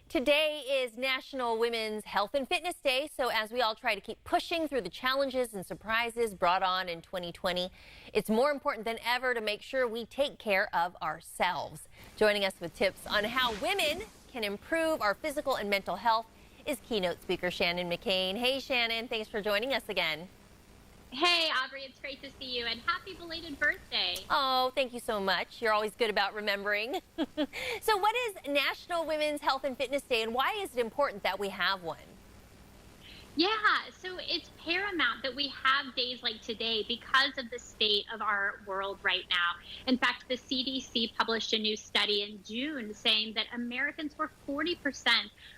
Today is National Women's Health and Fitness Day, so as we all try to keep pushing through the challenges and surprises brought on in 2020, it's more important than ever to make sure we take care of ourselves. Joining us with tips on how women can improve our physical and mental health is keynote speaker Shannon McCain. Hey Shannon, thanks for joining us again. Hey, Aubrey, it's great to see you, and happy belated birthday. Oh, thank you so much. You're always good about remembering. So what is National Women's Health and Fitness Day, and why is it important that we have one? Yeah, so it's paramount that we have days like today because of the state of our world right now. In fact, the CDC published a new study in June saying that Americans were 40%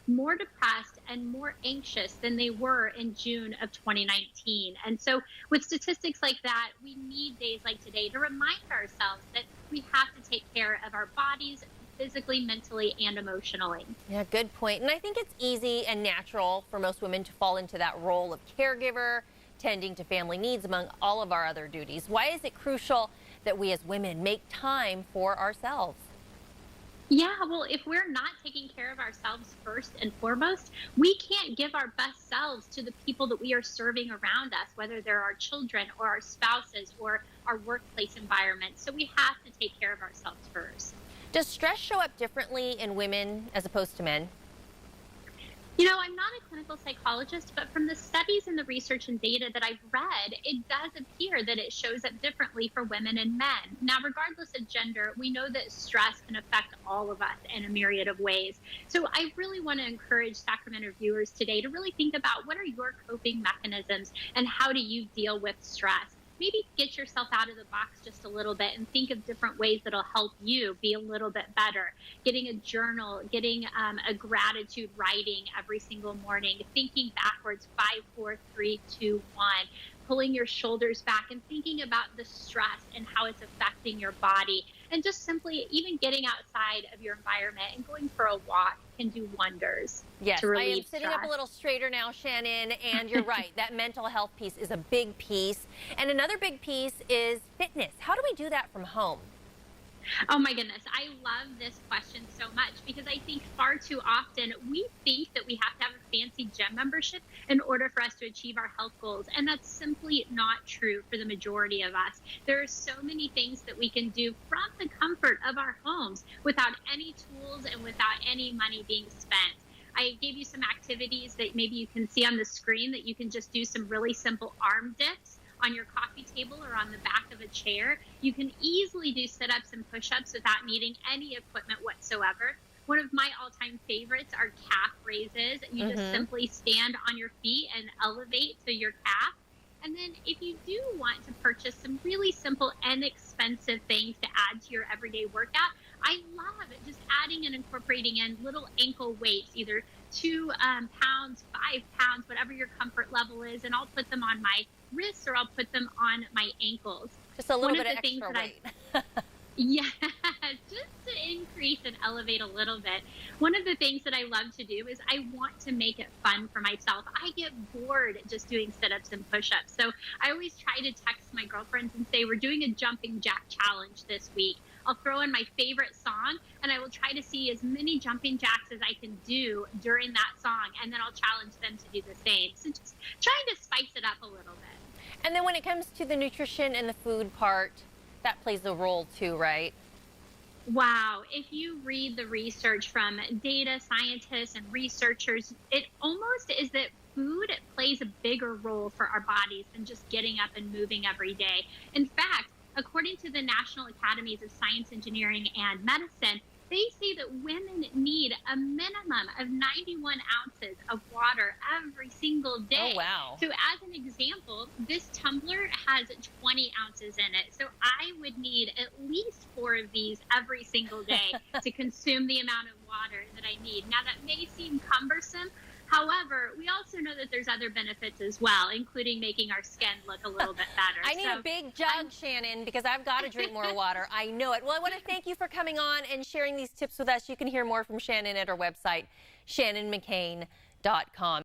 more depressed and more anxious than they were in June of 2019. And so with statistics like that, we need days like today to remind ourselves that we have to take care of our bodies, physically, mentally, and emotionally. Yeah, good point. And I think it's easy and natural for most women to fall into that role of caregiver, tending to family needs among all of our other duties. Why is it crucial that we as women make time for ourselves? Yeah, well, if we're not taking care of ourselves first and foremost, we can't give our best selves to the people that we are serving around us, whether they're our children or our spouses or our workplace environment. So we have to take care of ourselves first. Does stress show up differently in women as opposed to men? You know, I'm not a clinical psychologist, but from the studies and the research and data that I've read, it does appear that it shows up differently for women and men. Now, regardless of gender, we know that stress can affect all of us in a myriad of ways. So I really want to encourage Sacramento viewers today to really think about what are your coping mechanisms and how do you deal with stress? Maybe get yourself out of the box just a little bit and think of different ways that'll help you be a little bit better. Getting a journal, getting a gratitude writing every single morning, thinking backwards, 5, 4, 3, 2, 1. Pulling your shoulders back and thinking about the stress and how it's affecting your body. And just simply even getting outside of your environment and going for a walk can do wonders. Yes, to relieve I am sitting stress. up a little straighter now, Shannon, and you're right. That mental health piece is a big piece. And another big piece is fitness. How do we do that from home? Oh my goodness, I love this question so much because I think far too often we think that we have to have a fancy gym membership in order for us to achieve our health goals. And that's simply not true for the majority of us. There are so many things that we can do from the comfort of our homes without any tools and without any money being spent. I gave you some activities that maybe you can see on the screen that you can just do some really simple arm dips on your coffee table or on the back of a chair. You can easily do sit-ups and push-ups without needing any equipment whatsoever. One of my all-time favorites are calf raises. You just simply stand on your feet and elevate to your calf. And then if you do want to purchase some really simple, inexpensive things to add to your everyday workout, I love it. Just adding and incorporating in little ankle weights, either 2 pounds, 5 pounds, whatever your comfort level is, and I'll put them on my wrists or I'll put them on my ankles. Just a little bit of extra weight. Yeah, just to increase and elevate a little bit. One of the things that I love to do is I want to make it fun for myself. I get bored just doing sit-ups and push-ups. So I always try to text my girlfriends and say, we're doing a jumping jack challenge this week. I'll throw in my favorite song and I will try to see as many jumping jacks as I can do during that song. And then I'll challenge them to do the same. So just trying to spice it up a little bit. And then when it comes to the nutrition and the food part, that plays a role too, right? Wow. If you read the research from data scientists and researchers, it almost is that food plays a bigger role for our bodies than just getting up and moving every day. In fact, according to the National Academies of Science, Engineering, and Medicine, they say that women need a minimum of 91 ounces of water every single day. Oh, wow. So as an example, this tumbler has 20 ounces in it. So I would need at least 4 of these every single day to consume the amount of water that I need. Now, that may seem cumbersome. However, we also know that there's other benefits as well, including making our skin look a little bit better. I need a big jug, Shannon, because I've got to drink more water. I know it. Well, I want to thank you for coming on and sharing these tips with us. You can hear more from Shannon at our website, shannonmccain.com.